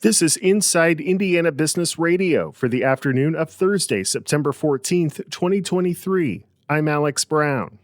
This is Inside Indiana Business Radio for the afternoon of Thursday, September 14th, 2023. I'm Alex Brown.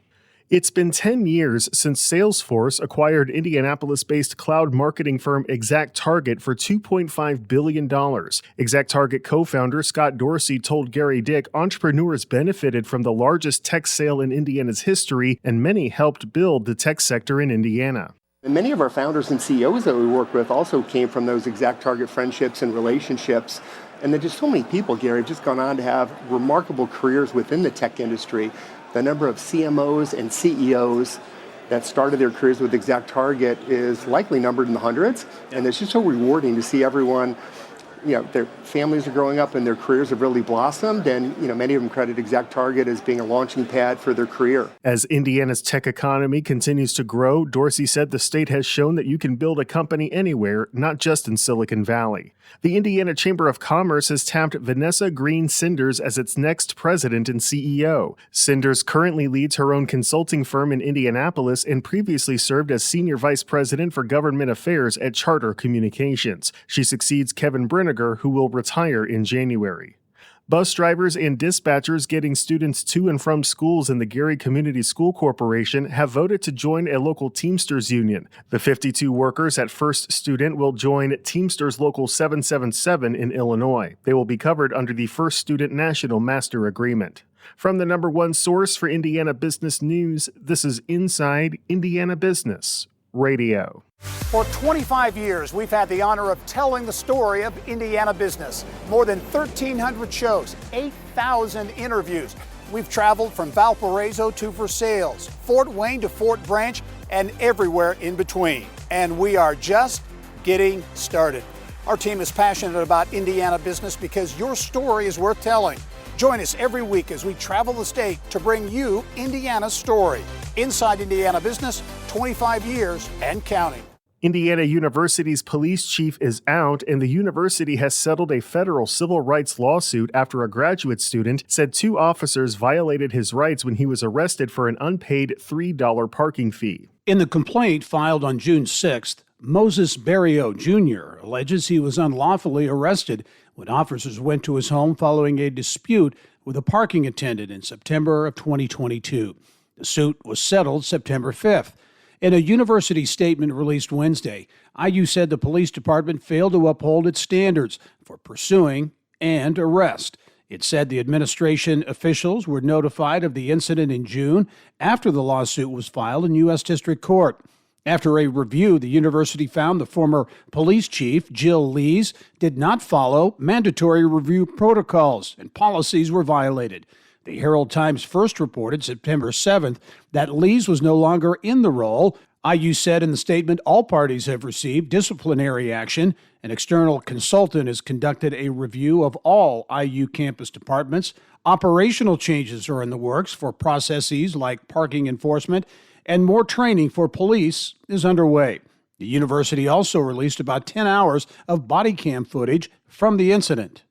It's been 10 years since Salesforce acquired Indianapolis-based cloud marketing firm ExactTarget for $2.5 billion. ExactTarget co-founder Scott Dorsey told Gary Dick entrepreneurs benefited from the largest tech sale in Indiana's history, and many helped build the tech sector in Indiana. And many of our founders and CEOs that we work with also came from those ExactTarget friendships and relationships. And there's just so many people, Gary, have just gone on to have remarkable careers within the tech industry. The number of CMOs and CEOs that started their careers with ExactTarget is likely numbered in the hundreds. And it's just so rewarding to see everyone, their families are growing up and their careers have really blossomed. And, many of them credit ExactTarget as being a launching pad for their career. As Indiana's tech economy continues to grow, Dorsey said the state has shown that you can build a company anywhere, not just in Silicon Valley. The Indiana Chamber of Commerce has tapped Vanessa Green Cinders as its next president and CEO. Cinders currently leads her own consulting firm in Indianapolis and previously served as senior vice president for government affairs at Charter Communications. She succeeds Kevin Brinegar, who will retire in January. Bus drivers and dispatchers getting students to and from schools in the Gary Community School Corporation have voted to join a local Teamsters union. The 52 workers at First Student will join Teamsters Local 777 in Illinois. They will be covered under the First Student National Master Agreement. From the number one source for Indiana business news, this is Inside Indiana Business Radio. For 25 years, we've had the honor of telling the story of Indiana business. More than 1,300 shows, 8,000 interviews. We've traveled from Valparaiso to Versailles, Fort Wayne to Fort Branch, and everywhere in between. And we are just getting started. Our team is passionate about Indiana business because your story is worth telling. Join us every week as we travel the state to bring you Indiana's story. Inside Indiana Business, 25 years and counting. Indiana University's police chief is out, and the university has settled a federal civil rights lawsuit after a graduate student said two officers violated his rights when he was arrested for an unpaid $3 parking fee. In the complaint filed on June 6th, Moses Berrio Jr. alleges he was unlawfully arrested when officers went to his home following a dispute with a parking attendant in September of 2022. The suit was settled September 5th. In a university statement released Wednesday, IU said the police department failed to uphold its standards for pursuing and arrest. It said the administration officials were notified of the incident in June after the lawsuit was filed in U.S. District Court. After a review, the university found the former police chief, Jill Lees, did not follow mandatory review protocols and policies were violated. The Herald Times first reported September 7th that Lees was no longer in the role. IU said in the statement all parties have received disciplinary action. An external consultant has conducted a review of all IU campus departments. Operational changes are in the works for processes like parking enforcement, and more training for police is underway. The university also released about 10 hours of body cam footage from the incident.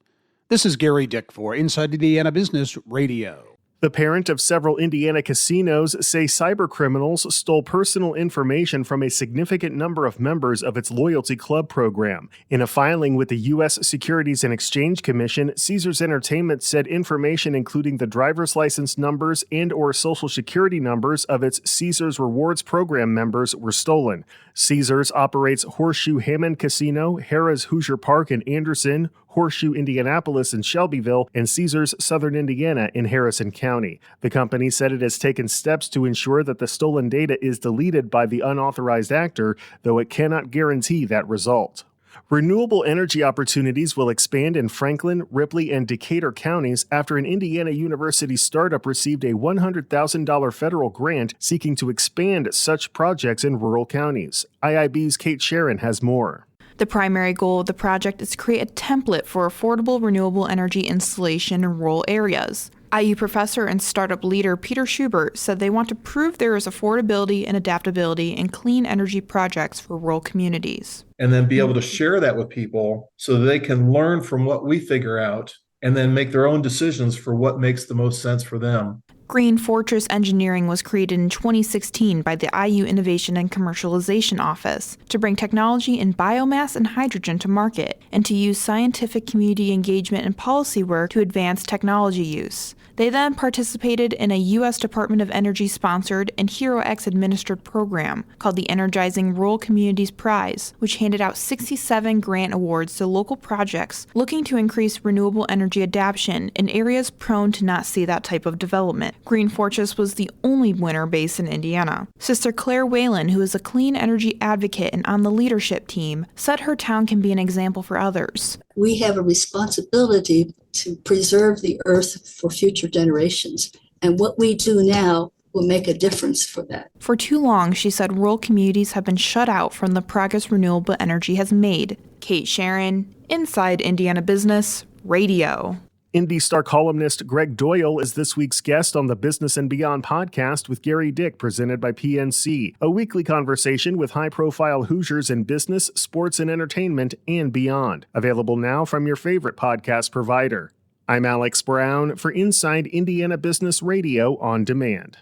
This is Gary Dick for Inside Indiana Business Radio. The parent of several Indiana casinos say cybercriminals stole personal information from a significant number of members of its loyalty club program. In a filing with the U.S. Securities and Exchange Commission, Caesars Entertainment said information including the driver's license numbers and/or social security numbers of its Caesars Rewards program members were stolen. Caesars operates Horseshoe Hammond Casino, Harrah's Hoosier Park in Anderson, Horseshoe Indianapolis in Shelbyville, and Caesars Southern Indiana in Harrison County. The company said it has taken steps to ensure that the stolen data is deleted by the unauthorized actor, though it cannot guarantee that result. Renewable energy opportunities will expand in Franklin, Ripley, and Decatur counties after an Indiana University startup received a $100,000 federal grant seeking to expand such projects in rural counties. IIB's Kate Sharon has more. The primary goal of the project is to create a template for affordable renewable energy installation in rural areas. IU professor and startup leader Peter Schubert said they want to prove there is affordability and adaptability in clean energy projects for rural communities. And then be able to share that with people so that they can learn from what we figure out and then make their own decisions for what makes the most sense for them. Green Fortress Engineering was created in 2016 by the IU Innovation and Commercialization Office to bring technology in biomass and hydrogen to market and to use scientific community engagement and policy work to advance technology use. They then participated in a U.S. Department of Energy-sponsored and HeroX-administered program called the Energizing Rural Communities Prize, which handed out 67 grant awards to local projects looking to increase renewable energy adoption in areas prone to not see that type of development. Green Fortress was the only winner based in Indiana. Sister Claire Whalen, who is a clean energy advocate and on the leadership team, said her town can be an example for others. We have a responsibility to preserve the earth for future generations. And what we do now will make a difference for that. For too long, she said rural communities have been shut out from the progress renewable energy has made. Kate Sharon, Inside Indiana Business Radio. Indy Star columnist Greg Doyle is this week's guest on the Business and Beyond podcast with Gary Dick, presented by PNC, a weekly conversation with high-profile Hoosiers in business, sports, and entertainment, and beyond. Available now from your favorite podcast provider. I'm Alex Brown for Inside Indiana Business Radio on Demand.